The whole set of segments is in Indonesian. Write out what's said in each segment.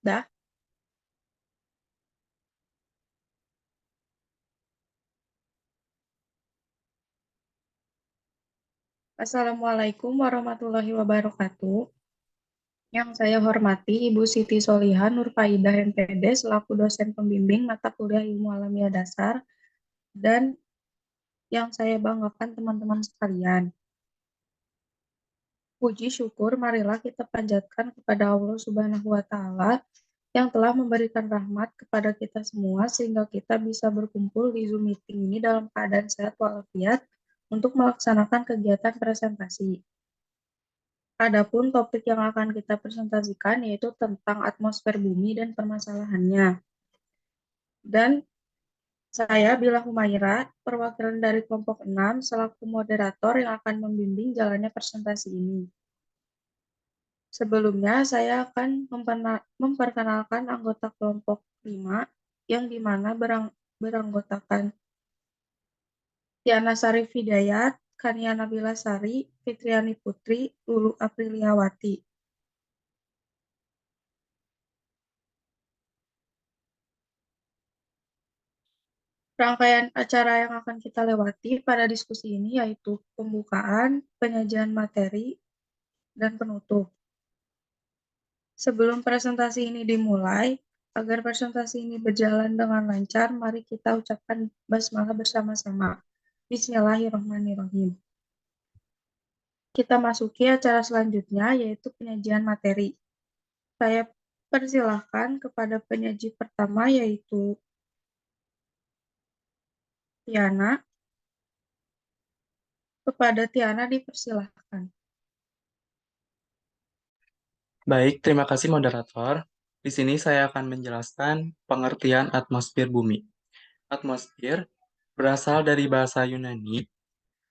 Dah. Assalamualaikum warahmatullahi wabarakatuh. Yang saya hormati Ibu Siti Soliha Nurfaidah MPD selaku dosen pembimbing mata kuliah Ilmu Alamiah Dasar, dan yang saya banggakan teman-teman sekalian. Puji syukur marilah kita panjatkan kepada Allah Subhanahu wa taala yang telah memberikan rahmat kepada kita semua sehingga kita bisa berkumpul di Zoom meeting ini dalam keadaan sehat walafiat untuk melaksanakan kegiatan presentasi. Adapun topik yang akan kita presentasikan yaitu tentang atmosfer bumi dan permasalahannya. Dan saya Bila Humaira, perwakilan dari kelompok 6 selaku moderator yang akan membimbing jalannya presentasi ini. Sebelumnya saya akan memperkenalkan anggota kelompok 5 yang dimana beranggotakan Tiana Sarif Hidayat, Kania Nabila Sari, Fitriani Putri, Lulu Apriliawati. Rangkaian acara yang akan kita lewati pada diskusi ini yaitu pembukaan, penyajian materi, dan penutup. Sebelum presentasi ini dimulai, agar presentasi ini berjalan dengan lancar, mari kita ucapkan basmalah bersama-sama. Bismillahirrahmanirrahim. Kita masuki acara selanjutnya yaitu penyajian materi. Saya persilahkan kepada penyaji pertama yaitu Tiana. Kepada Tiana dipersilahkan. Baik, terima kasih moderator. Di sini saya akan menjelaskan pengertian atmosfer bumi. Atmosfer berasal dari bahasa Yunani,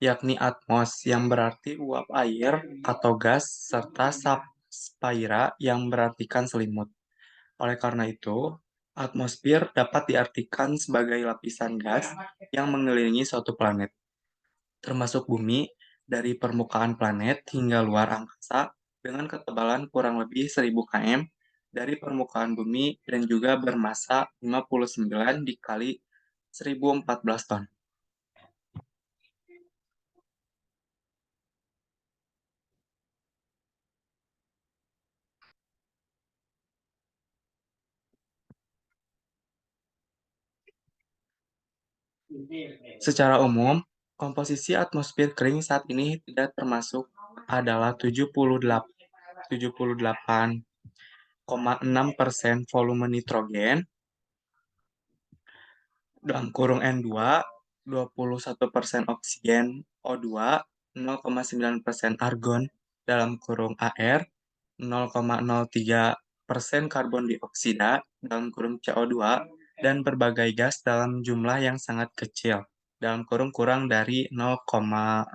yakni atmos yang berarti uap air atau gas, serta spaira yang berartikan selimut. Oleh karena itu, atmosfer dapat diartikan sebagai lapisan gas yang mengelilingi suatu planet, termasuk bumi, dari permukaan planet hingga luar angkasa dengan ketebalan kurang lebih 1000 km dari permukaan bumi dan juga bermassa 59 dikali 1014 ton. Secara umum, komposisi atmosfer kering saat ini tidak termasuk adalah 78,6% volume nitrogen, dalam kurung N2, 21% oksigen O2, 0,9% argon dalam kurung AR, 0,03% karbon dioksida dalam kurung CO2, dan berbagai gas dalam jumlah yang sangat kecil dalam kurung kurang dari 0,02%,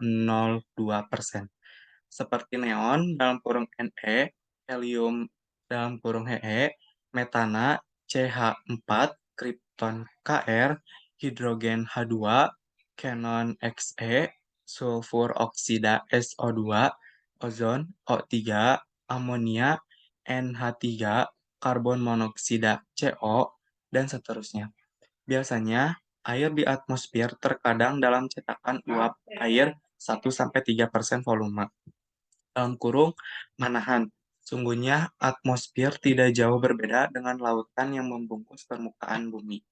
seperti neon dalam kurung Ne, helium dalam kurung He, metana CH4, kripton Kr, hidrogen H2, xenon Xe, sulfur oksida SO2, ozon O3, amonia NH3, karbon monoksida CO, dan seterusnya. Biasanya, air di atmosfer terkadang dalam cetakan uap air 1-3% volume. Dalam kurung, manahan. Sungguhnya, atmosfer tidak jauh berbeda dengan lautan yang membungkus permukaan bumi.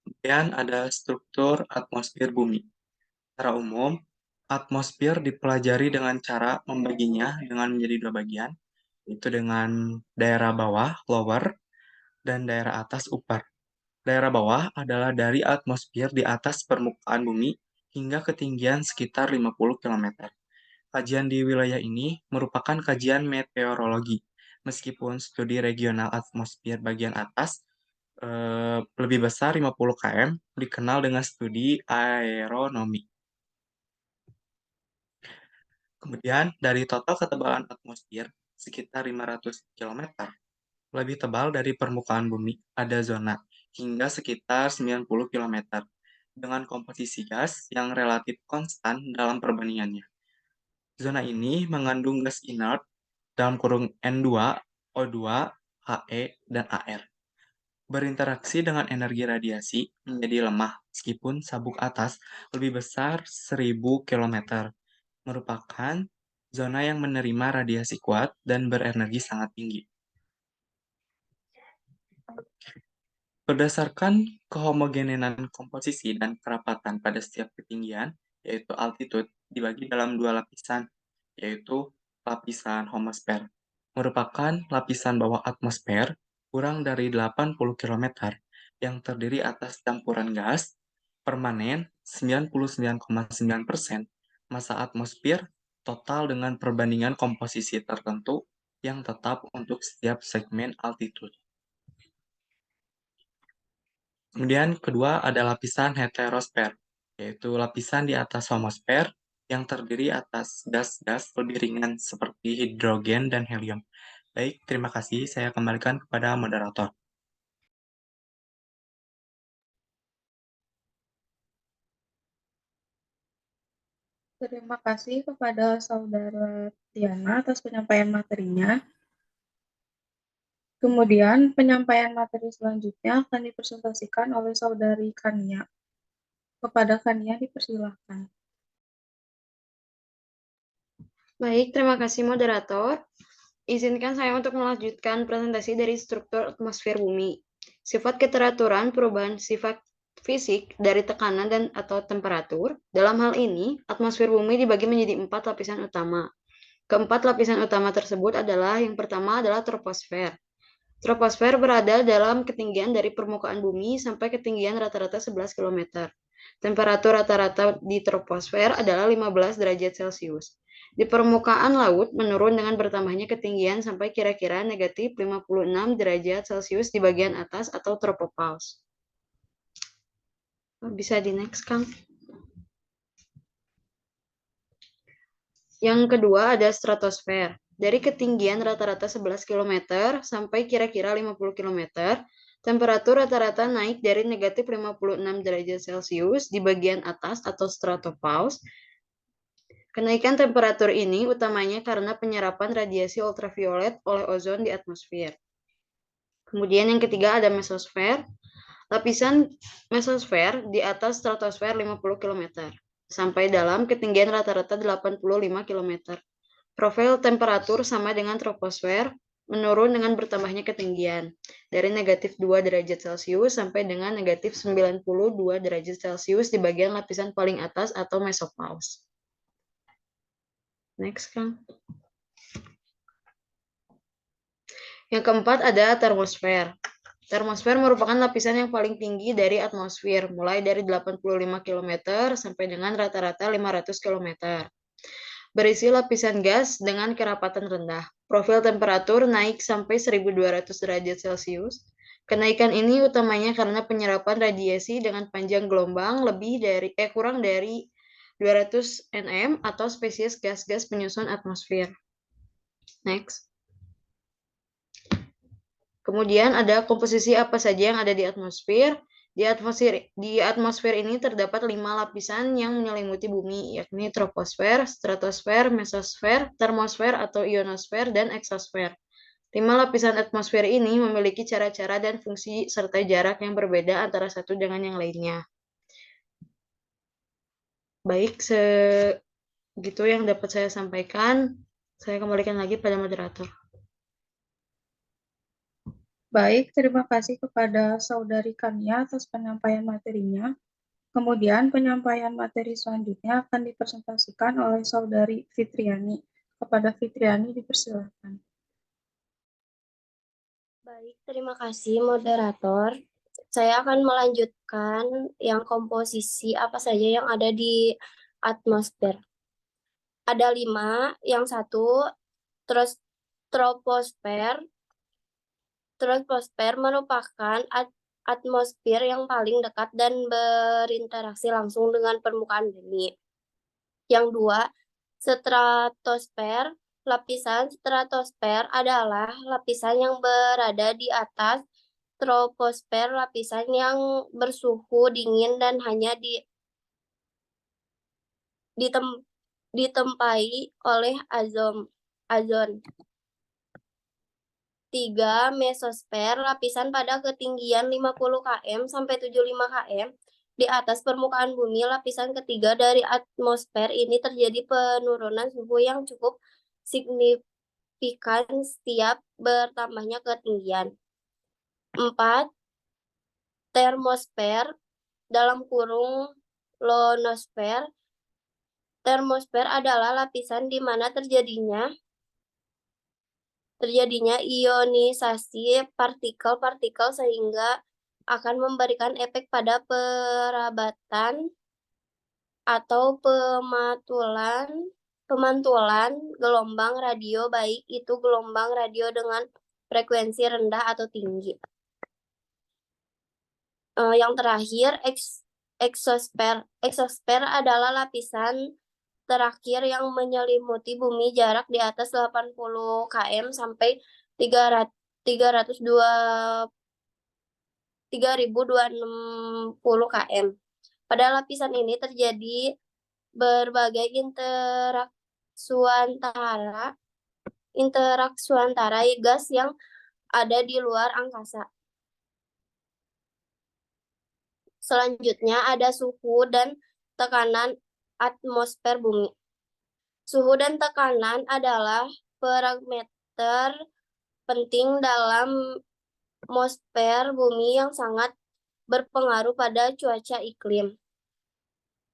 Kemudian ada struktur atmosfer bumi. Secara umum, atmosfer dipelajari dengan cara membaginya dengan menjadi dua bagian, yaitu dengan daerah bawah, lower, dan daerah atas, upper. Daerah bawah adalah dari atmosfer di atas permukaan bumi hingga ketinggian sekitar 50 km. Kajian di wilayah ini merupakan kajian meteorologi, meskipun studi regional atmosfer bagian atas lebih besar 50 km dikenal dengan studi aeronomi. Kemudian, dari total ketebalan atmosfer sekitar 500 km, lebih tebal dari permukaan bumi ada zona hingga sekitar 90 km dengan komposisi gas yang relatif konstan dalam perbandingannya. Zona ini mengandung gas inert dalam kurung N2 O2, He, dan Ar. Berinteraksi dengan energi radiasi menjadi lemah meskipun sabuk atas lebih besar 1000 km, merupakan zona yang menerima radiasi kuat dan berenergi sangat tinggi. Berdasarkan kehomogenenan komposisi dan kerapatan pada setiap ketinggian, yaitu altitude, dibagi dalam dua lapisan, yaitu lapisan homosfer, merupakan lapisan bawah atmosfer kurang dari 80 km, yang terdiri atas campuran gas, permanen 99,9%, massa atmosfer total dengan perbandingan komposisi tertentu yang tetap untuk setiap segmen altitude. Kemudian kedua ada lapisan heterosfer, yaitu lapisan di atas homosfer yang terdiri atas gas-gas lebih ringan seperti hidrogen dan helium. Baik, terima kasih. Saya kembalikan kepada moderator. Terima kasih kepada Saudara Tiana atas penyampaian materinya. Kemudian, penyampaian materi selanjutnya akan dipresentasikan oleh Saudari Kania. Kepada Kania dipersilahkan. Baik, terima kasih moderator. Izinkan saya untuk melanjutkan presentasi dari struktur atmosfer bumi. Sifat keteraturan perubahan sifat fisik dari tekanan dan atau temperatur. Dalam hal ini, atmosfer bumi dibagi menjadi 4 lapisan utama. Keempat lapisan utama tersebut adalah yang pertama adalah troposfer. Troposfer berada dalam ketinggian dari permukaan bumi sampai ketinggian rata-rata 11 km. Temperatur rata-rata di troposfer adalah 15 derajat Celcius. Di permukaan laut menurun dengan bertambahnya ketinggian sampai kira-kira negatif 56 derajat Celcius di bagian atas atau tropopause. Bisa di next, Kang. Yang kedua ada stratosfer. Dari ketinggian rata-rata 11 km sampai kira-kira 50 km, temperatur rata-rata naik dari negatif 56 derajat Celcius di bagian atas atau stratopause. Kenaikan temperatur ini utamanya karena penyerapan radiasi ultraviolet oleh ozon di atmosfer. Kemudian yang ketiga ada mesosfer. Lapisan mesosfer di atas stratosfer 50 km sampai dalam ketinggian rata-rata 85 km. Profil temperatur sama dengan troposfer, menurun dengan bertambahnya ketinggian dari negatif 2 derajat Celcius sampai dengan negatif 92 derajat Celcius di bagian lapisan paling atas atau mesopause. Next, Kang. Yang keempat ada termosfer. Termosfer merupakan lapisan yang paling tinggi dari atmosfer, mulai dari 85 km sampai dengan rata-rata 500 km. Berisi lapisan gas dengan kerapatan rendah. Profil temperatur naik sampai 1200 derajat Celcius. Kenaikan ini utamanya karena penyerapan radiasi dengan panjang gelombang kurang dari 200 nm atau spesies gas-gas penyusun atmosfer. Next. Kemudian ada komposisi apa saja yang ada di atmosfer. Di atmosfer ini terdapat 5 lapisan yang menyelimuti bumi, yakni troposfer, stratosfer, mesosfer, termosfer atau ionosfer, dan eksosfer. 5 lapisan atmosfer ini memiliki cara-cara dan fungsi serta jarak yang berbeda antara satu dengan yang lainnya. Baik, segitu yang dapat saya sampaikan. Saya kembalikan lagi pada moderator. Baik, terima kasih kepada Saudari Kania atas penyampaian materinya. Kemudian penyampaian materi selanjutnya akan dipresentasikan oleh Saudari Fitriani. Kepada Fitriani dipersilakan. Baik, terima kasih moderator. Saya akan melanjutkan yang komposisi apa saja yang ada di atmosfer. Ada 5, yang satu terus troposfer. Troposfer merupakan atmosfer yang paling dekat dan berinteraksi langsung dengan permukaan bumi. Yang dua, stratosfer. Lapisan stratosfer adalah lapisan yang berada di atas troposfer, lapisan yang bersuhu dingin dan hanya ditempai oleh ozon. 3. Mesosfer, lapisan pada ketinggian 50 km sampai 75 km. Di atas permukaan bumi, lapisan ketiga dari atmosfer ini terjadi penurunan suhu yang cukup signifikan setiap bertambahnya ketinggian. 4. Termosfer, dalam kurung ionosfer. Termosfer adalah lapisan di mana terjadinya ionisasi partikel-partikel sehingga akan memberikan efek pada perabatan atau pemantulan gelombang radio, baik itu gelombang radio dengan frekuensi rendah atau tinggi. Yang terakhir, eksosfer. Eksosfer adalah lapisan terakhir yang menyelimuti bumi jarak di atas 80 km sampai 3.260 km. Pada lapisan ini terjadi berbagai interaksi antara gas yang ada di luar angkasa. Selanjutnya ada suhu dan tekanan atmosfer bumi. Suhu dan tekanan adalah parameter penting dalam atmosfer bumi yang sangat berpengaruh pada cuaca iklim.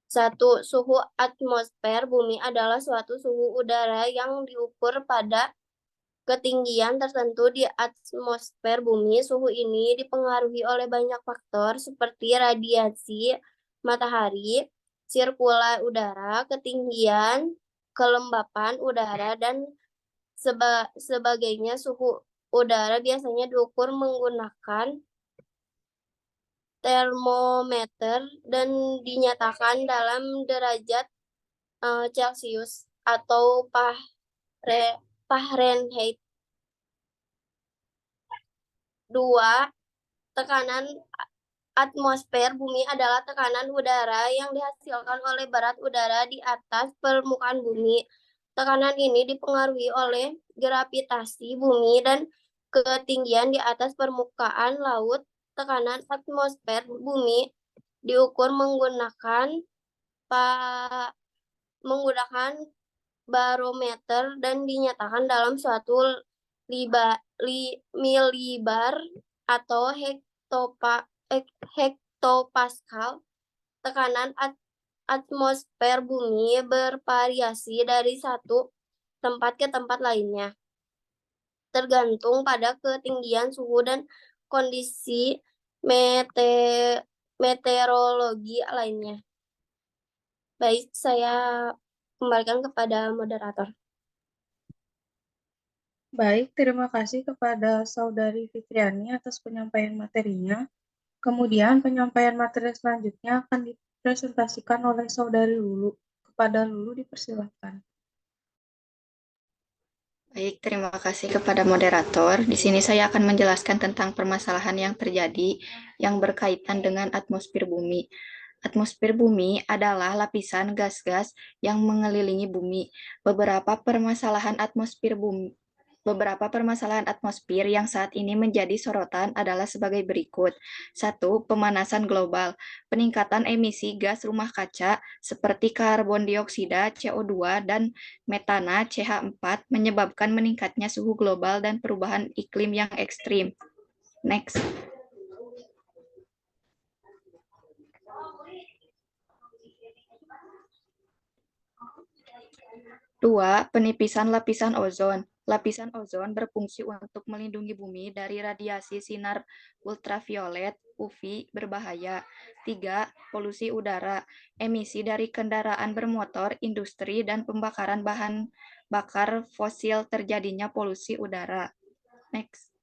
1. Suhu atmosfer bumi adalah suatu suhu udara yang diukur pada ketinggian tertentu di atmosfer bumi. Suhu ini dipengaruhi oleh banyak faktor seperti radiasi matahari, sirkulasi udara, ketinggian, kelembapan udara, dan sebagainya. Suhu udara biasanya diukur menggunakan termometer dan dinyatakan dalam derajat Celcius atau Fahrenheit. 2. Tekanan atmosfer bumi adalah tekanan udara yang dihasilkan oleh berat udara di atas permukaan bumi. Tekanan ini dipengaruhi oleh gravitasi bumi dan ketinggian di atas permukaan laut. Tekanan atmosfer bumi diukur menggunakan barometer dan dinyatakan dalam suatu milibar atau hektopascal. Tekanan atmosfer bumi bervariasi dari satu tempat ke tempat lainnya, tergantung pada ketinggian, suhu, dan kondisi meteorologi lainnya. Baik, saya kembalikan kepada moderator. Baik, terima kasih kepada Saudari Fitriani atas penyampaian materinya. Kemudian penyampaian materi selanjutnya akan dipresentasikan oleh Saudari Lulu. Kepada Lulu dipersilakan. Baik, terima kasih kepada moderator. Di sini saya akan menjelaskan tentang permasalahan yang terjadi yang berkaitan dengan atmosfer bumi. Atmosfer bumi adalah lapisan gas-gas yang mengelilingi bumi. Beberapa permasalahan atmosfer yang saat ini menjadi sorotan adalah sebagai berikut. 1. Pemanasan global. Peningkatan emisi gas rumah kaca seperti karbon dioksida, CO2, dan metana, CH4, menyebabkan meningkatnya suhu global dan perubahan iklim yang ekstrim. Next. Dua, penipisan lapisan ozon. Lapisan ozon berfungsi untuk melindungi bumi dari radiasi sinar ultraviolet UV berbahaya. 3. Polusi udara. Emisi dari kendaraan bermotor, industri, dan pembakaran bahan bakar fosil terjadinya polusi udara. Next.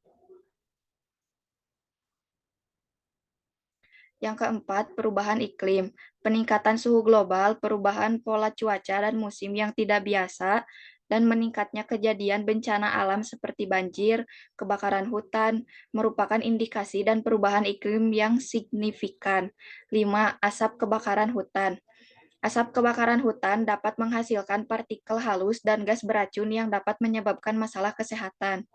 Yang keempat, perubahan iklim. Peningkatan suhu global, perubahan pola cuaca dan musim yang tidak biasa, dan meningkatnya kejadian bencana alam seperti banjir, kebakaran hutan, merupakan indikasi dan perubahan iklim yang signifikan. 5. Asap kebakaran hutan. Asap kebakaran hutan dapat menghasilkan partikel halus dan gas beracun yang dapat menyebabkan masalah kesehatan.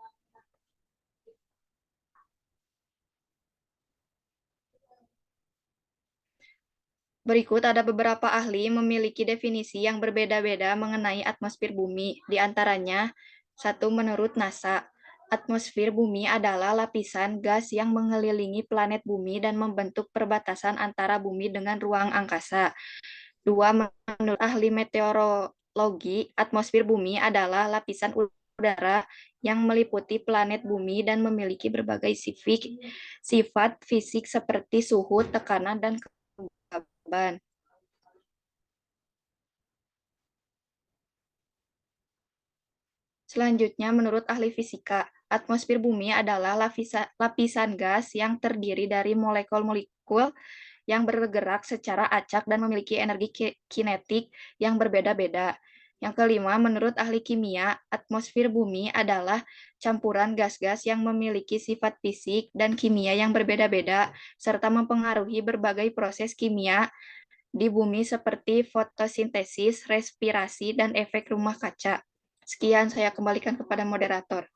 Berikut ada beberapa ahli memiliki definisi yang berbeda-beda mengenai atmosfer bumi. Di antaranya, satu menurut NASA, atmosfer bumi adalah lapisan gas yang mengelilingi planet bumi dan membentuk perbatasan antara bumi dengan ruang angkasa. Dua, menurut ahli meteorologi, atmosfer bumi adalah lapisan udara yang meliputi planet bumi dan memiliki berbagai sifat fisik seperti suhu, tekanan, dan kelembaban. Selanjutnya, menurut ahli fisika, atmosfer bumi adalah lapisan gas yang terdiri dari molekul-molekul yang bergerak secara acak dan memiliki energi kinetik yang berbeda-beda. Yang kelima, menurut ahli kimia, atmosfer bumi adalah campuran gas-gas yang memiliki sifat fisik dan kimia yang berbeda-beda, serta mempengaruhi berbagai proses kimia di bumi seperti fotosintesis, respirasi, dan efek rumah kaca. Sekian, saya kembalikan kepada moderator.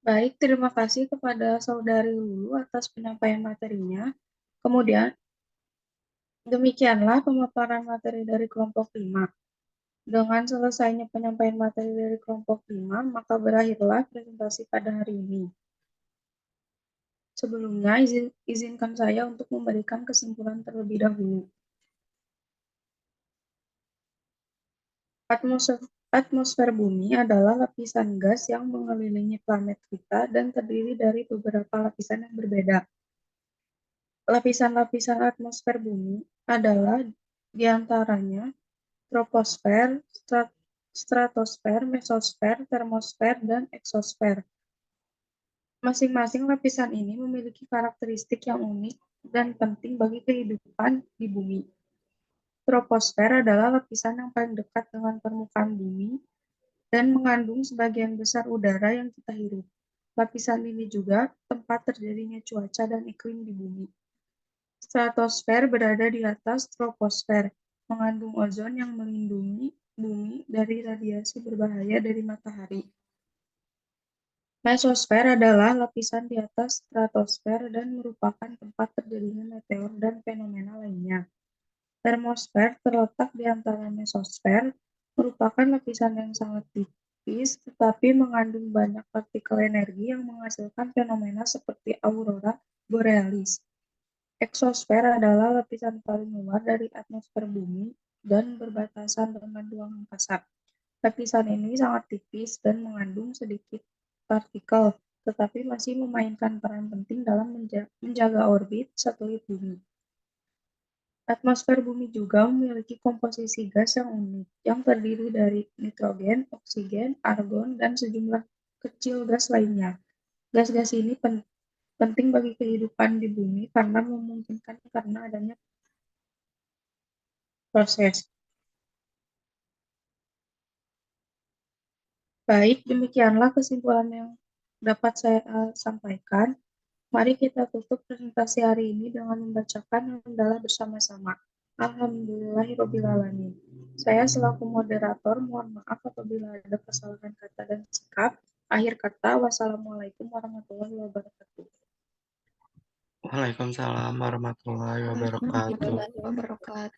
Baik, terima kasih kepada Saudari Lulu atas penyampaian materinya. Kemudian, demikianlah pemaparan materi dari kelompok 5. Dengan selesainya penyampaian materi dari kelompok 5, maka berakhirlah presentasi pada hari ini. Sebelumnya, izinkan saya untuk memberikan kesimpulan terlebih dahulu. Atmosfer bumi adalah lapisan gas yang mengelilingi planet kita dan terdiri dari beberapa lapisan yang berbeda. Lapisan-lapisan atmosfer bumi adalah diantaranya troposfer, stratosfer, mesosfer, termosfer, dan eksosfer. Masing-masing lapisan ini memiliki karakteristik yang unik dan penting bagi kehidupan di bumi. Troposfer adalah lapisan yang paling dekat dengan permukaan bumi dan mengandung sebagian besar udara yang kita hirup. Lapisan ini juga tempat terjadinya cuaca dan iklim di bumi. Stratosfer berada di atas troposfer, mengandung ozon yang melindungi bumi dari radiasi berbahaya dari matahari. Mesosfer adalah lapisan di atas stratosfer dan merupakan tempat terjadinya meteor dan fenomena lainnya. Termosfer terletak di antara mesosfer, merupakan lapisan yang sangat tipis tetapi mengandung banyak partikel energi yang menghasilkan fenomena seperti aurora borealis. Eksosfer adalah lapisan paling luar dari atmosfer bumi dan berbatasan dengan ruang angkasa. Lapisan ini sangat tipis dan mengandung sedikit partikel, tetapi masih memainkan peran penting dalam menjaga orbit satelit bumi. Atmosfer bumi juga memiliki komposisi gas yang unik, yang terdiri dari nitrogen, oksigen, argon, dan sejumlah kecil gas lainnya. Gas-gas ini penting bagi kehidupan di bumi karena memungkinkan karena adanya proses. Baik, demikianlah kesimpulan yang dapat saya sampaikan. Mari kita tutup presentasi hari ini dengan membacakan hamdalah bersama-sama. Alhamdulillahirrabbilalamin. Saya selaku moderator mohon maaf apabila ada kesalahan kata dan sikap. Akhir kata, wassalamualaikum warahmatullahi wabarakatuh. Waalaikumsalam warahmatullahi wabarakatuh. Wabarakatuh.